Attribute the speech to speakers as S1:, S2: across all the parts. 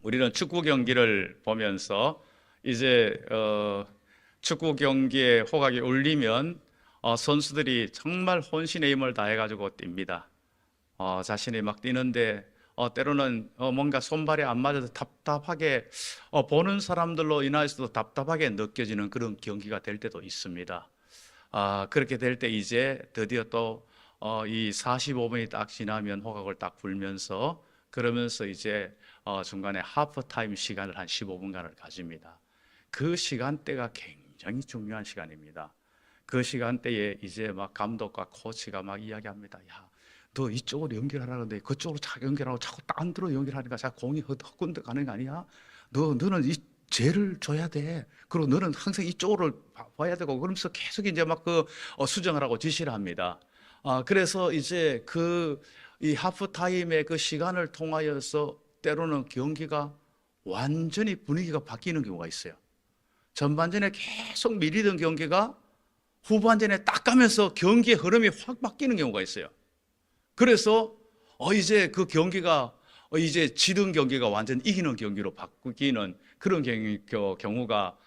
S1: 우리는 축구 경기를 보면서 이제 축구 경기에 호각이 울리면 선수들이 정말 혼신의 힘을 다해가지고 뜁니다. 자신이 막 뛰는데 때로는 뭔가 손발이 안 맞아서 답답하게 보는 사람들로 인하여서도 답답하게 느껴지는 그런 경기가 될 때도 있습니다. 그렇게 될 때 이제 드디어 또 이 45분이 딱 지나면 호각을 딱 불면서 그러면서 이제 중간에 하프타임 시간을 한 15분간을 가집니다. 그 시간대가 굉장히 중요한 시간입니다. 그 시간대에 이제 막 감독과 코치가 막 이야기합니다. 야, 너 이쪽으로 연결하라는데 그쪽으로 자꾸 연결하고 자꾸 딴 데로 연결하니까 자꾸 공이 헛군데 가는 거 아니야? 너는 이 죄를 줘야 돼. 그리고 너는 항상 이쪽으로 봐야 되고 그러면서 계속 이제 막 수정을 하고 지시를 합니다. 그래서 이제 이 하프타임의 그 시간을 통하여서 때로는 경기가 완전히 분위기가 바뀌는 경우가 있어요. 전반전에 계속 밀리던 경기가 후반전에 딱 가면서 경기의 흐름이 확 바뀌는 경우가 있어요. 그래서 이제 그 경기가 이제 지던 경기가 완전 이기는 경기로 바뀌는 그런 경우가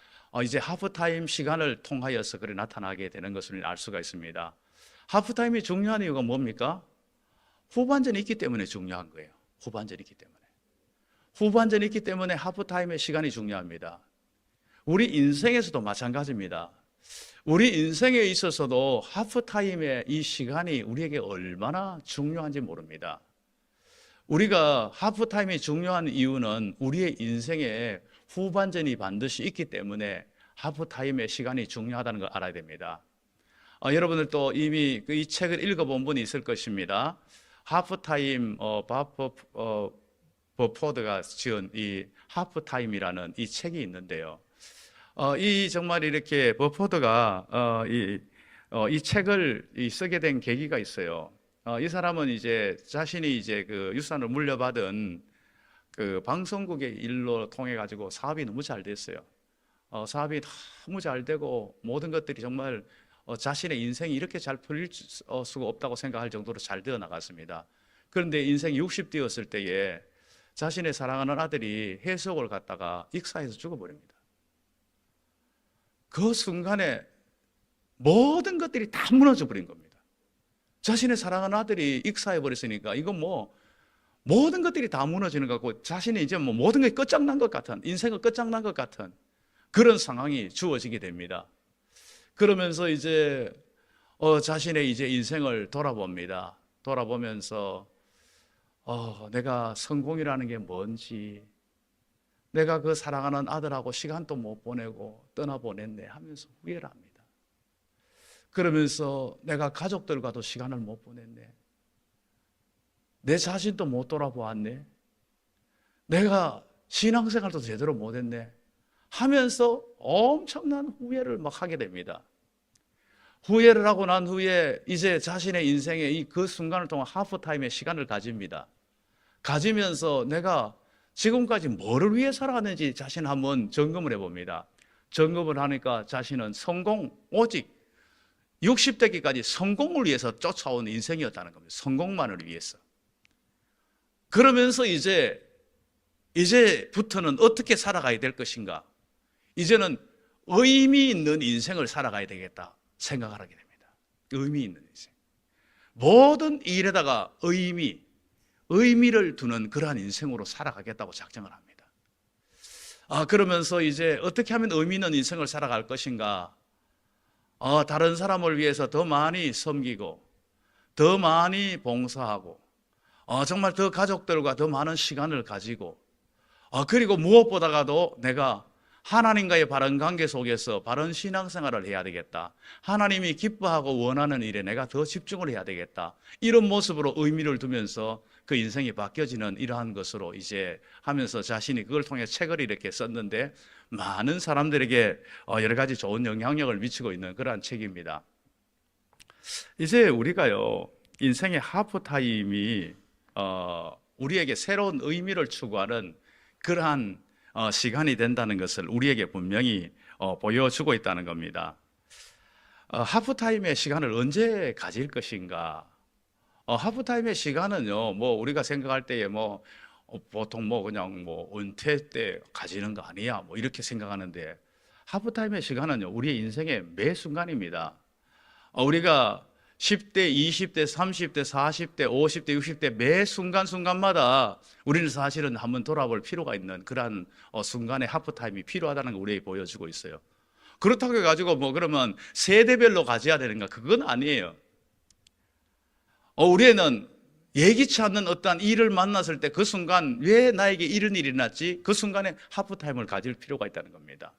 S1: 이제 하프타임 시간을 통하여서 그래 나타나게 되는 것을 알 수가 있습니다. 하프타임이 중요한 이유가 뭡니까? 후반전이 있기 때문에 중요한 거예요. 후반전이 있기 때문에. 후반전이 있기 때문에 하프타임의 시간이 중요합니다. 우리 인생에서도 마찬가지입니다. 우리 인생에 있어서도 하프타임의 이 시간이 우리에게 얼마나 중요한지 모릅니다. 우리가 하프타임이 중요한 이유는 우리의 인생에 후반전이 반드시 있기 때문에 하프타임의 시간이 중요하다는 걸 알아야 됩니다. 여러분들도 이미 이 책을 읽어본 분이 있을 것입니다. 하프타임 버포드가 지은 이 하프타임이라는 이 책이 있는데요. 이 정말 이렇게 버포드가 이 책을 쓰게 된 계기가 있어요. 이 사람은 이제 자신이 이제 그 유산을 물려받은 그 방송국의 일로 통해 가지고 사업이 너무 잘 됐어요. 사업이 너무 잘 되고 모든 것들이 정말 자신의 인생이 이렇게 잘 풀릴 수가 없다고 생각할 정도로 잘 되어 나갔습니다. 그런데 인생 60 되었을 때에 자신의 사랑하는 아들이 해수욕을 갔다가 익사해서 죽어버립니다. 그 순간에 모든 것들이 다 무너져 버린 겁니다. 자신의 사랑하는 아들이 익사해 버렸으니까 이건 뭐 모든 것들이 다 무너지는 것 같고 자신이 이제 뭐 모든 게 끝장난 것 같은, 인생은 끝장난 것 같은 그런 상황이 주어지게 됩니다. 그러면서 이제 자신의 이제 인생을 돌아봅니다. 돌아보면서 내가 성공이라는 게 뭔지, 내가 그 사랑하는 아들하고 시간도 못 보내고 떠나보냈네 하면서 후회를 합니다. 그러면서 내가 가족들과도 시간을 못 보냈네. 내 자신도 못 돌아보았네. 내가 신앙생활도 제대로 못했네 하면서 엄청난 후회를 막 하게 됩니다. 후회를 하고 난 후에 이제 자신의 인생의 그 순간을 통한 하프타임의 시간을 가집니다. 가지면서 내가 지금까지 뭐를 위해 살아왔는지 자신 한번 점검을 해봅니다. 점검을 하니까 자신은 오직 60대기까지 성공을 위해서 쫓아온 인생이었다는 겁니다. 성공만을 위해서. 그러면서 이제부터는 어떻게 살아가야 될 것인가? 이제는 의미 있는 인생을 살아가야 되겠다 생각을 하게 됩니다. 의미 있는 인생. 모든 일에다가 의미를 두는 그러한 인생으로 살아가겠다고 작정을 합니다. 그러면서 이제 어떻게 하면 의미 있는 인생을 살아갈 것인가? 다른 사람을 위해서 더 많이 섬기고, 더 많이 봉사하고, 정말 더 가족들과 더 많은 시간을 가지고, 그리고 무엇보다도 내가 하나님과의 바른 관계 속에서 바른 신앙생활을 해야 되겠다. 하나님이 기뻐하고 원하는 일에 내가 더 집중을 해야 되겠다. 이런 모습으로 의미를 두면서 그 인생이 바뀌어지는 이러한 것으로 이제 하면서 자신이 그걸 통해 책을 이렇게 썼는데 많은 사람들에게 여러 가지 좋은 영향력을 미치고 있는 그러한 책입니다. 이제 우리가요, 인생의 하프타임이 우리에게 새로운 의미를 추구하는 그러한 시간이 된다는 것을 우리에게 분명히 보여주고 있다는 겁니다. 하프타임의 시간을 언제 가질 것인가? 하프타임의 시간은요, 뭐 우리가 생각할 때에 뭐 보통 뭐 그냥 뭐 은퇴 때 가지는 거 아니야 뭐 이렇게 생각하는데, 하프타임의 시간은요 우리의 인생의 매 순간입니다. 우리가 10대, 20대, 30대, 40대, 50대, 60대 매 순간순간마다 우리는 사실은 한번 돌아볼 필요가 있는 그러한 순간의 하프타임이 필요하다는 걸 우리에게 보여주고 있어요. 그렇다고 해가지고 뭐 그러면 세대별로 가져야 되는가? 그건 아니에요. 우리는 예기치 않는 어떠한 일을 만났을 때 그 순간 왜 나에게 이런 일이 났지? 그 순간에 하프타임을 가질 필요가 있다는 겁니다.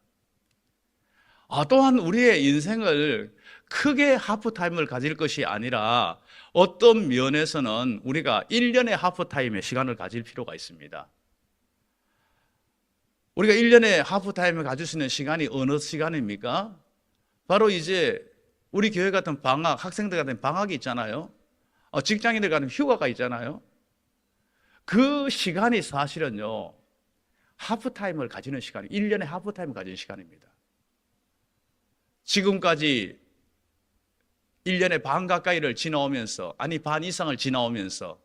S1: 또한 우리의 인생을 크게 하프타임을 가질 것이 아니라 어떤 면에서는 우리가 1년의 하프타임의 시간을 가질 필요가 있습니다. 우리가 1년의 하프타임을 가질 수 있는 시간이 어느 시간입니까? 바로 이제 우리 교회 같은 방학, 학생들 같은 방학이 있잖아요. 직장인들 같은 휴가가 있잖아요. 그 시간이 사실은요 하프타임을 가지는 시간이 1년의 하프타임을 가지는 시간입니다. 지금까지 1년의 반 가까이를 지나오면서, 아니 반 이상을 지나오면서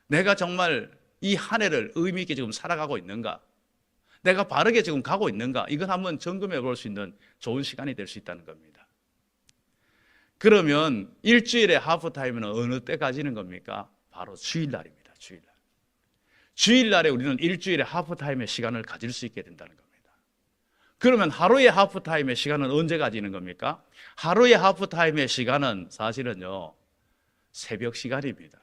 S1: 내가 정말 이 한 해를 의미 있게 지금 살아가고 있는가? 내가 바르게 지금 가고 있는가? 이건 한번 점검해 볼 수 있는 좋은 시간이 될 수 있다는 겁니다. 그러면 일주일의 하프타임은 어느 때 가지는 겁니까? 바로 주일날입니다. 주일날. 주일날에 우리는 일주일의 하프타임의 시간을 가질 수 있게 된다는 겁니다. 그러면 하루의 하프타임의 시간은 언제 가지는 겁니까? 하루의 하프타임의 시간은 사실은요 새벽 시간입니다.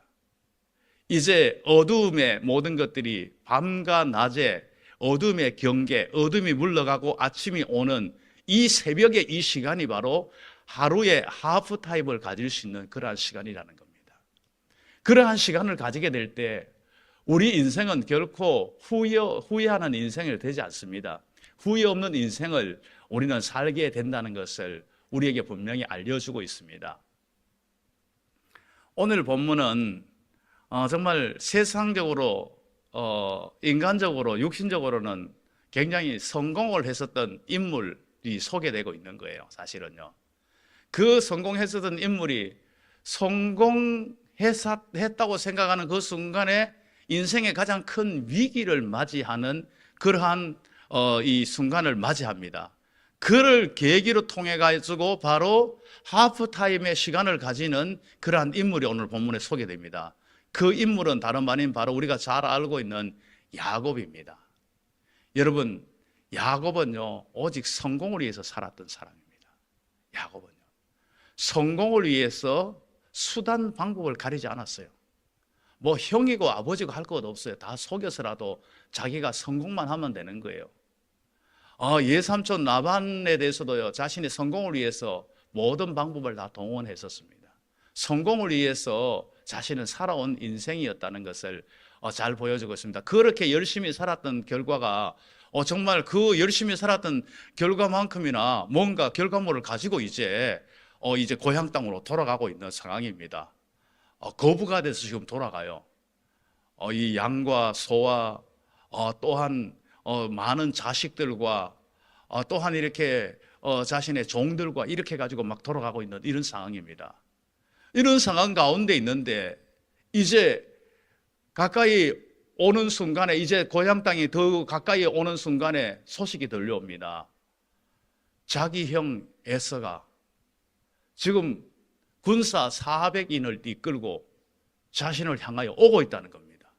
S1: 이제 어두움의 모든 것들이 밤과 낮의 어둠의 경계, 어둠이 물러가고 아침이 오는 이 새벽의 이 시간이 바로 하루의 하프타임을 가질 수 있는 그러한 시간이라는 겁니다. 그러한 시간을 가지게 될 때 우리 인생은 결코 후회하는 인생이 되지 않습니다. 후회 없는 인생을 우리는 살게 된다는 것을 우리에게 분명히 알려주고 있습니다. 오늘 본문은 정말 세상적으로 인간적으로 육신적으로는 굉장히 성공을 했었던 인물이 소개되고 있는 거예요. 사실은요 그 성공했었던 인물이 성공했다고 생각하는 그 순간에 인생의 가장 큰 위기를 맞이하는 그러한 이 순간을 맞이합니다. 그를 계기로 통해 가지고 바로 하프타임의 시간을 가지는 그러한 인물이 오늘 본문에 소개됩니다. 그 인물은 다른 말 아닌 바로 우리가 잘 알고 있는 야곱입니다. 여러분, 야곱은요 오직 성공을 위해서 살았던 사람입니다. 야곱은요 성공을 위해서 수단 방법을 가리지 않았어요. 뭐 형이고 아버지고 할 것 없어요. 다 속여서라도 자기가 성공만 하면 되는 거예요. 예삼촌 라반에 대해서도요 자신의 성공을 위해서 모든 방법을 다 동원했었습니다. 성공을 위해서 자신은 살아온 인생이었다는 것을 잘 보여주고 있습니다. 그렇게 열심히 살았던 결과가 정말 그 열심히 살았던 결과만큼이나 뭔가 결과물을 가지고 이제 고향 땅으로 돌아가고 있는 상황입니다. 거부가 돼서 지금 돌아가요. 이 양과 소와 또한 많은 자식들과 또한 이렇게 자신의 종들과 이렇게 가지고 막 돌아가고 있는 이런 상황입니다. 이런 상황 가운데 있는데 이제 가까이 오는 순간에 이제 고향 땅이 더 가까이 오는 순간에 소식이 들려옵니다. 자기 형 에서가 지금 군사 400인을 이끌고 자신을 향하여 오고 있다는 겁니다.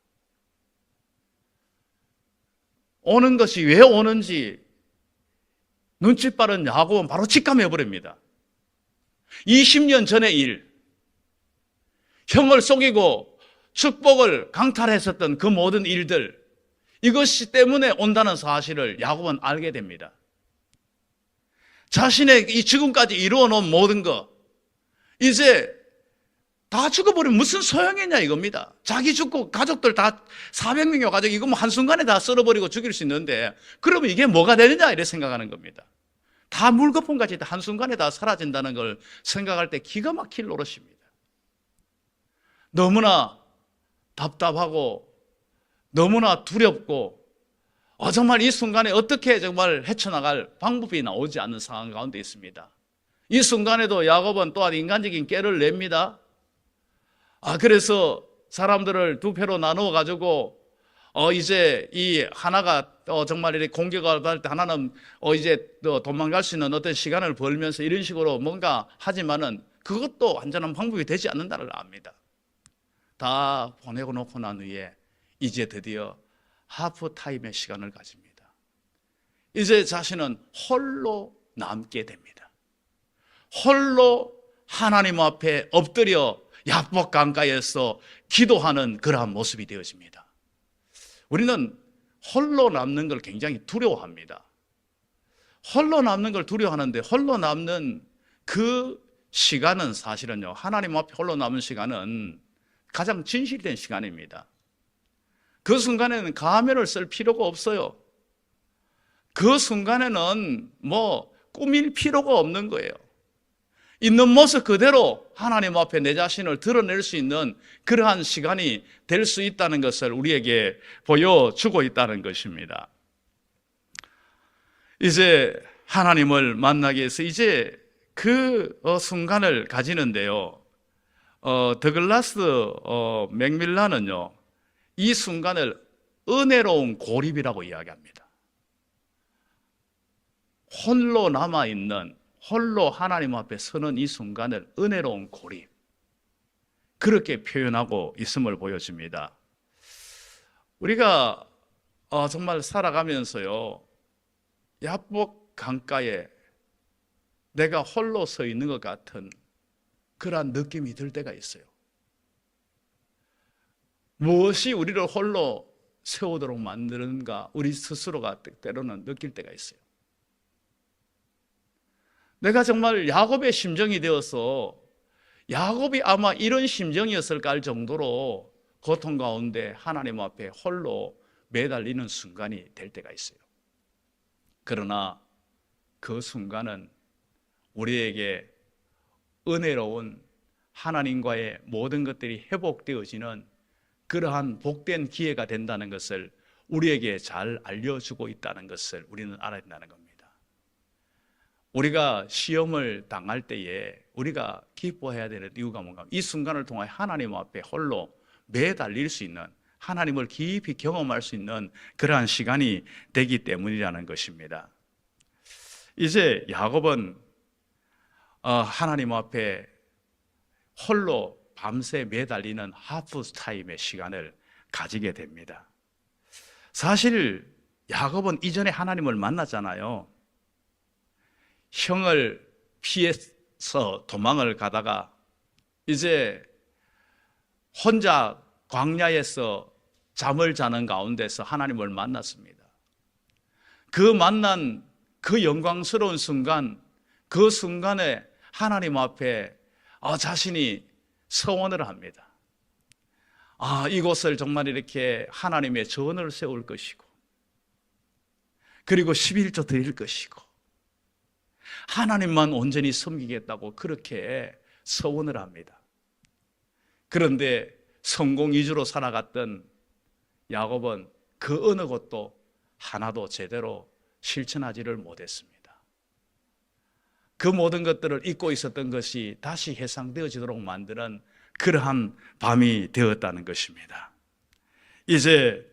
S1: 오는 것이 왜 오는지 눈치 빠른 야곱은 바로 직감해버립니다. 20년 전의 일, 형을 속이고 축복을 강탈했었던 그 모든 일들, 이것이 때문에 온다는 사실을 야곱은 알게 됩니다. 자신의 이 지금까지 이루어놓은 모든 것, 이제 다 죽어버리면 무슨 소용이냐 이겁니다. 자기 죽고 가족들 다 400명이 가지고 이거 뭐 한순간에 다 썰어버리고 죽일 수 있는데 그러면 이게 뭐가 되느냐 이렇게 생각하는 겁니다. 다 물거품같이 한순간에 다 사라진다는 걸 생각할 때 기가 막힐 노릇입니다. 너무나 답답하고 너무나 두렵고 정말 이 순간에 어떻게 정말 헤쳐나갈 방법이 나오지 않는 상황 가운데 있습니다. 이 순간에도 야곱은 또한 인간적인 깨를 냅니다. 그래서 사람들을 두 패로 나누어 가지고 이제 이 하나가 정말 이렇게 공격을 받을 때 하나는 이제 도망갈 수 있는 어떤 시간을 벌면서 이런 식으로 뭔가 하지만은 그것도 완전한 방법이 되지 않는다는 걸 압니다. 다 보내고 놓고 난 후에 이제 드디어 하프 타임의 시간을 가집니다. 이제 자신은 홀로 남게 됩니다. 홀로 하나님 앞에 엎드려 야복 강가에서 기도하는 그러한 모습이 되어집니다. 우리는 홀로 남는 걸 굉장히 두려워합니다. 홀로 남는 걸 두려워하는데 홀로 남는 그 시간은 사실은요, 하나님 앞에 홀로 남은 시간은 가장 진실된 시간입니다. 그 순간에는 가면을 쓸 필요가 없어요. 그 순간에는 뭐 꾸밀 필요가 없는 거예요. 있는 모습 그대로 하나님 앞에 내 자신을 드러낼 수 있는 그러한 시간이 될 수 있다는 것을 우리에게 보여주고 있다는 것입니다. 이제 하나님을 만나기 위해서 이제 그 순간을 가지는데요, 더글라스 맥밀란은요, 이 순간을 은혜로운 고립이라고 이야기합니다. 홀로 남아있는, 홀로 하나님 앞에 서는 이 순간을 은혜로운 고립, 그렇게 표현하고 있음을 보여줍니다. 우리가 정말 살아가면서요, 야복 강가에 내가 홀로 서 있는 것 같은 그러한 느낌이 들 때가 있어요. 무엇이 우리를 홀로 세우도록 만드는가 우리 스스로가 때로는 느낄 때가 있어요. 내가 정말 야곱의 심정이 되어서, 야곱이 아마 이런 심정이었을까 할 정도로 고통 가운데 하나님 앞에 홀로 매달리는 순간이 될 때가 있어요. 그러나 그 순간은 우리에게 은혜로운 하나님과의 모든 것들이 회복되어지는 그러한 복된 기회가 된다는 것을 우리에게 잘 알려주고 있다는 것을 우리는 알아야 된다는 겁니다. 우리가 시험을 당할 때에 우리가 기뻐해야 되는 이유가 뭔가, 이 순간을 통해 하나님 앞에 홀로 매달릴 수 있는, 하나님을 깊이 경험할 수 있는 그러한 시간이 되기 때문이라는 것입니다. 이제 야곱은 하나님 앞에 홀로 밤새 매달리는 하프 타임의 시간을 가지게 됩니다. 사실 야곱은 이전에 하나님을 만났잖아요. 형을 피해서 도망을 가다가 이제 혼자 광야에서 잠을 자는 가운데서 하나님을 만났습니다. 그 만난 그 영광스러운 순간, 그 순간에 하나님 앞에 자신이 서원을 합니다. 이곳을 정말 이렇게 하나님의 전을 세울 것이고, 그리고 11조 드릴 것이고, 하나님만 온전히 섬기겠다고 그렇게 서원을 합니다. 그런데 성공 위주로 살아갔던 야곱은 그 어느 것도 하나도 제대로 실천하지를 못했습니다. 그 모든 것들을 잊고 있었던 것이 다시 회상되어지도록 만드는 그러한 밤이 되었다는 것입니다. 이제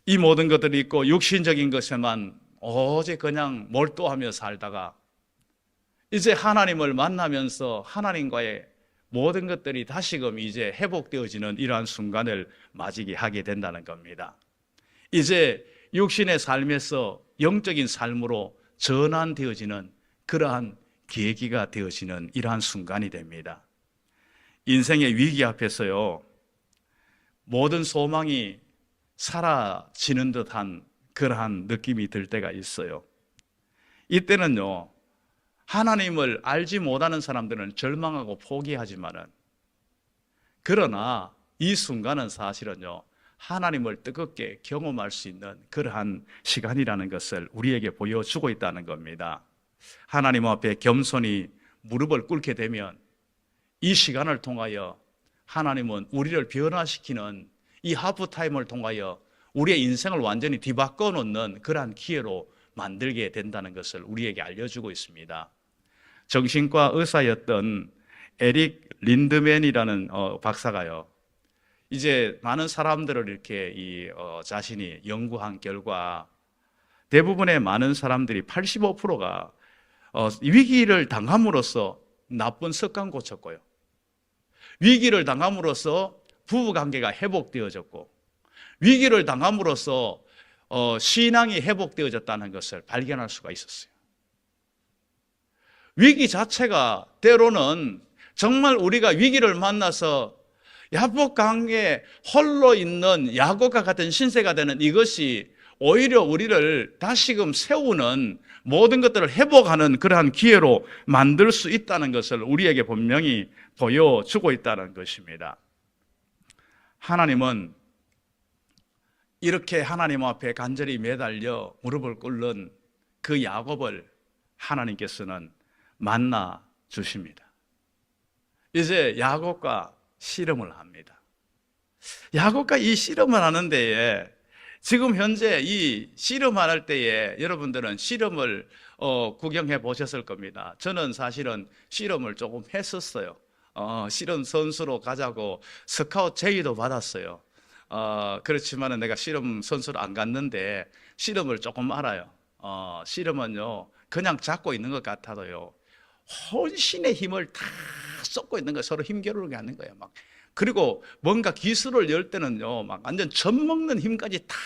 S1: 이 모든 것들이 있고 육신적인 것에만 오직 그냥 몰두하며 살다가 이제 하나님을 만나면서 하나님과의 모든 것들이 다시금 이제 회복되어지는 이러한 순간을 맞이게 하게 된다는 겁니다. 이제 육신의 삶에서 영적인 삶으로 전환되어지는 그러한 계기가 되어지는 이러한 순간이 됩니다. 인생의 위기 앞에서요, 모든 소망이 사라지는 듯한 그러한 느낌이 들 때가 있어요. 이때는요, 하나님을 알지 못하는 사람들은 절망하고 포기하지만은, 그러나 이 순간은 사실은요, 하나님을 뜨겁게 경험할 수 있는 그러한 시간이라는 것을 우리에게 보여주고 있다는 겁니다. 하나님 앞에 겸손히 무릎을 꿇게 되면 이 시간을 통하여 하나님은 우리를 변화시키는 이 하프타임을 통하여 우리의 인생을 완전히 뒤바꿔 놓는 그러한 기회로 만들게 된다는 것을 우리에게 알려주고 있습니다. 정신과 의사였던 에릭 린드맨이라는 박사가요, 이제 많은 사람들을 이렇게 자신이 연구한 결과 대부분의 많은 사람들이 85%가 위기를 당함으로써 나쁜 습관 고쳤고요. 위기를 당함으로써 부부 관계가 회복되어졌고, 위기를 당함으로써 신앙이 회복되어졌다는 것을 발견할 수가 있었어요. 위기 자체가 때로는 정말 우리가 위기를 만나서 야복강에 홀로 있는 야곱과 같은 신세가 되는 이것이 오히려 우리를 다시금 세우는 모든 것들을 회복하는 그러한 기회로 만들 수 있다는 것을 우리에게 분명히 보여주고 있다는 것입니다. 하나님은 이렇게 하나님 앞에 간절히 매달려 무릎을 꿇는 그 야곱을 하나님께서는 만나 주십니다. 이제 야곱과 씨름을 합니다. 야곱과 이 씨름을 하는 데에 지금 현재 이 씨름할 때에 여러분들은 씨름을 구경해 보셨을 겁니다. 저는 사실은 씨름을 조금 했었어요. 씨름 선수로 가자고 스카우트 제의도 받았어요. 그렇지만은 내가 씨름 선수로 안 갔는데 씨름을 조금 알아요. 씨름은요, 그냥 잡고 있는 것 같아도요, 혼신의 힘을 다 쏟고 있는 거예요. 서로 힘겨루게 하는 거예요. 막. 그리고 뭔가 기술을 열 때는요, 막 완전 젖먹는 힘까지 다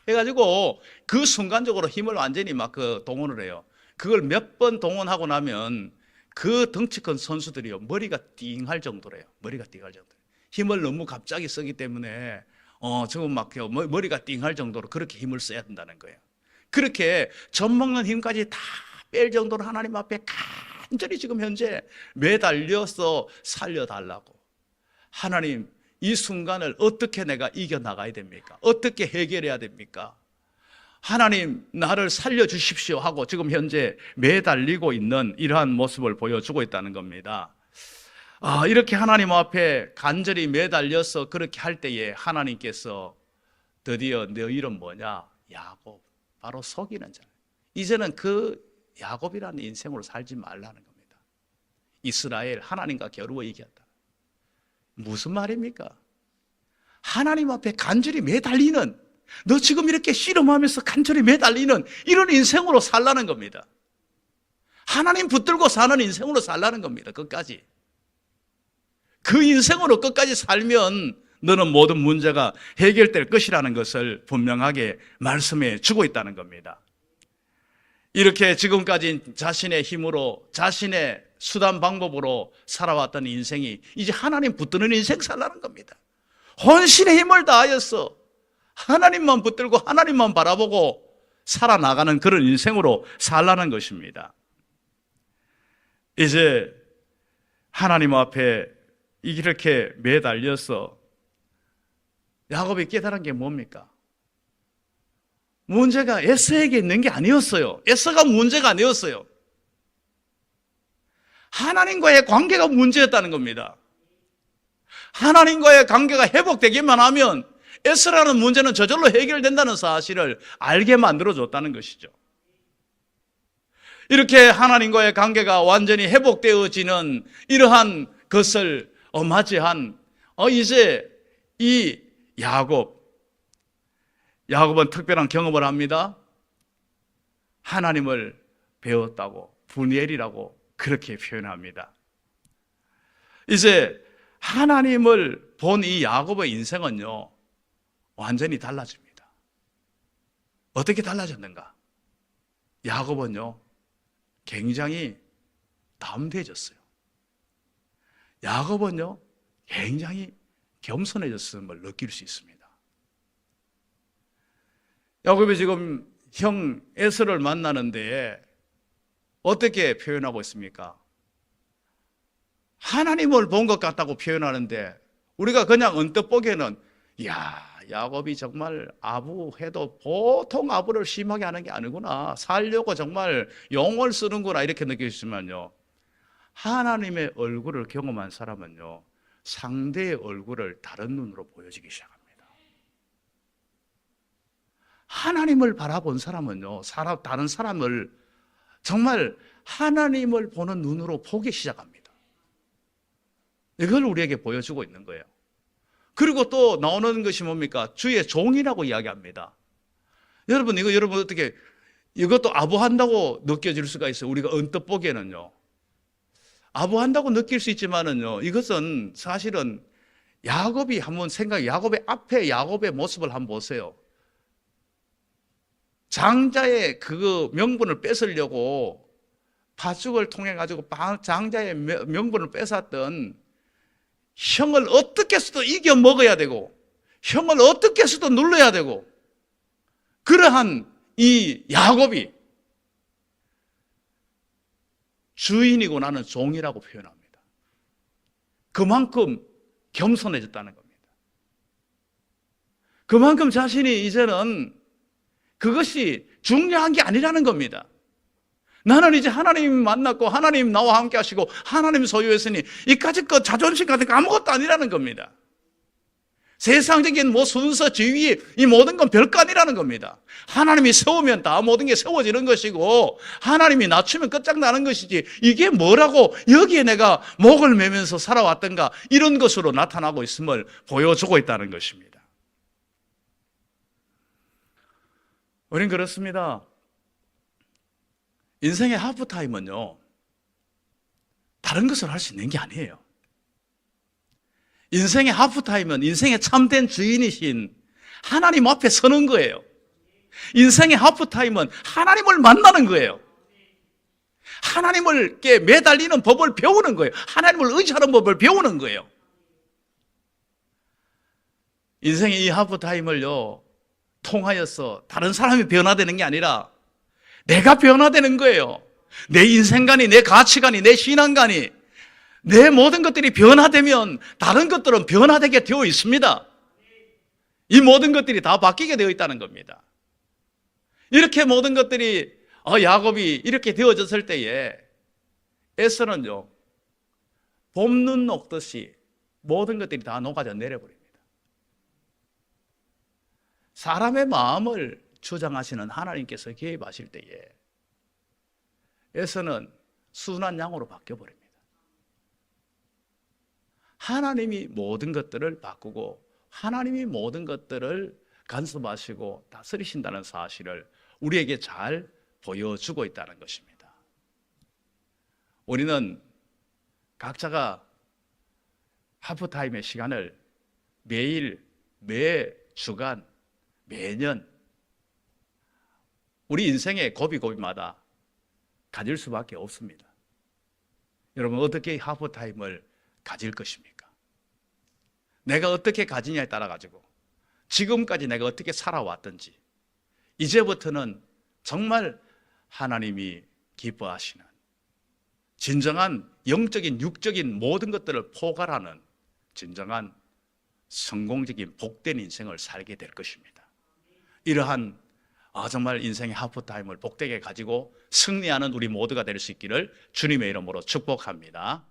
S1: 해가지고 그 순간적으로 힘을 완전히 막 동원을 해요. 그걸 몇 번 동원하고 나면 그 덩치 큰 선수들이요, 머리가 띵할 정도래요. 머리가 띵할 정도. 힘을 너무 갑자기 쓰기 때문에 지금 막 머리가 띵할 정도로 그렇게 힘을 써야 된다는 거예요. 그렇게 젖먹는 힘까지 다 뺄 정도로 하나님 앞에 간절히 지금 현재 매달려서 살려달라고. 하나님, 이 순간을 어떻게 내가 이겨나가야 됩니까? 어떻게 해결해야 됩니까? 하나님, 나를 살려주십시오 하고 지금 현재 매달리고 있는 이러한 모습을 보여주고 있다는 겁니다. 이렇게 하나님 앞에 간절히 매달려서 그렇게 할 때에 하나님께서 드디어 너 이름 뭐냐? 야곱. 바로 속이는 자. 이제는 그 야곱이라는 인생으로 살지 말라는 겁니다. 이스라엘, 하나님과 겨루어 이겼다. 무슨 말입니까? 하나님 앞에 간절히 매달리는, 너 지금 이렇게 씨름하면서 간절히 매달리는 이런 인생으로 살라는 겁니다. 하나님 붙들고 사는 인생으로 살라는 겁니다. 끝까지. 그 인생으로 끝까지 살면 너는 모든 문제가 해결될 것이라는 것을 분명하게 말씀해 주고 있다는 겁니다. 이렇게 지금까지 자신의 힘으로, 자신의 수단 방법으로 살아왔던 인생이 이제 하나님 붙드는 인생 살라는 겁니다. 혼신의 힘을 다하여서 하나님만 붙들고 하나님만 바라보고 살아나가는 그런 인생으로 살라는 것입니다. 이제 하나님 앞에 이렇게 매달려서 야곱이 깨달은 게 뭡니까? 문제가 에서에게 있는 게 아니었어요. 에서가 문제가 아니었어요. 하나님과의 관계가 문제였다는 겁니다. 하나님과의 관계가 회복되기만 하면 에서라는 문제는 저절로 해결된다는 사실을 알게 만들어줬다는 것이죠. 이렇게 하나님과의 관계가 완전히 회복되어지는 이러한 것을 맞이한 이제 이 야곱은 특별한 경험을 합니다. 하나님을 배웠다고, 분이엘이라고 그렇게 표현합니다. 이제 하나님을 본 이 야곱의 인생은요, 완전히 달라집니다. 어떻게 달라졌는가? 야곱은요, 굉장히 담대해졌어요. 야곱은요, 굉장히 겸손해졌음을 느낄 수 있습니다. 야곱이 지금 형 에서를 만나는데 어떻게 표현하고 있습니까? 하나님을 본 것 같다고 표현하는데 우리가 그냥 언뜻 보기에는 야곱이 정말 아부해도 보통 아부를 심하게 하는 게 아니구나, 살려고 정말 용을 쓰는구나 이렇게 느끼시지만요, 하나님의 얼굴을 경험한 사람은요, 상대의 얼굴을 다른 눈으로 보여지기 시작합니다. 하나님을 바라본 사람은요, 다른 사람을 정말 하나님을 보는 눈으로 보기 시작합니다. 이걸 우리에게 보여주고 있는 거예요. 그리고 또 나오는 것이 뭡니까? 주의 종이라고 이야기합니다. 여러분, 여러분 어떻게, 이것도 아부한다고 느껴질 수가 있어요. 우리가 언뜻 보기에는요. 아부한다고 느낄 수 있지만은요, 이것은 사실은 야곱이 한번 야곱의 앞에 야곱의 모습을 한번 보세요. 장자의 그 명분을 뺏으려고 파죽을 통해 가지고 장자의 명분을 뺏었던 형을 어떻게 해서도 이겨 먹어야 되고, 형을 어떻게 해서도 눌러야 되고, 그러한 이 야곱이 주인이고 나는 종이라고 표현합니다. 그만큼 겸손해졌다는 겁니다. 그만큼 자신이 이제는 그것이 중요한 게 아니라는 겁니다. 나는 이제 하나님 만났고 하나님 나와 함께 하시고 하나님 소유했으니 이까짓 것 자존심 같은 거 아무것도 아니라는 겁니다. 세상적인 뭐 순서, 지위, 이 모든 건 별거 아니라는 겁니다. 하나님이 세우면 다 모든 게 세워지는 것이고 하나님이 낮추면 끝장나는 것이지 이게 뭐라고 여기에 내가 목을 매면서 살아왔던가 이런 것으로 나타나고 있음을 보여주고 있다는 것입니다. 우린 그렇습니다. 인생의 하프타임은요, 다른 것을 할 수 있는 게 아니에요. 인생의 하프타임은 인생의 참된 주인이신 하나님 앞에 서는 거예요. 인생의 하프타임은 하나님을 만나는 거예요. 하나님을 매달리는 법을 배우는 거예요. 하나님을 의지하는 법을 배우는 거예요. 인생의 이 하프타임을요, 통하여서 다른 사람이 변화되는 게 아니라 내가 변화되는 거예요. 내 인생관이, 내 가치관이, 내 신앙관이, 내 모든 것들이 변화되면 다른 것들은 변화되게 되어 있습니다. 이 모든 것들이 다 바뀌게 되어 있다는 겁니다. 이렇게 모든 것들이 야곱이 이렇게 되어졌을 때에 에서는요, 봄눈 녹듯이 모든 것들이 다 녹아져 내려버립니다. 사람의 마음을 주장하시는 하나님께서 개입하실 때에 에서는 순한 양으로 바뀌어버립니다. 하나님이 모든 것들을 바꾸고 하나님이 모든 것들을 간섭하시고 다스리신다는 사실을 우리에게 잘 보여주고 있다는 것입니다. 우리는 각자가 하프타임의 시간을 매일, 매 주간, 매년 우리 인생의 고비고비마다 가질 수밖에 없습니다. 여러분, 어떻게 하프타임을 가질 것입니까? 내가 어떻게 가지냐에 따라 가지고 지금까지 내가 어떻게 살아왔든지 이제부터는 정말 하나님이 기뻐하시는 진정한 영적인 육적인 모든 것들을 포괄하는 진정한 성공적인 복된 인생을 살게 될 것입니다. 이러한 정말 인생의 하프타임을 복되게 가지고 승리하는 우리 모두가 될 수 있기를 주님의 이름으로 축복합니다.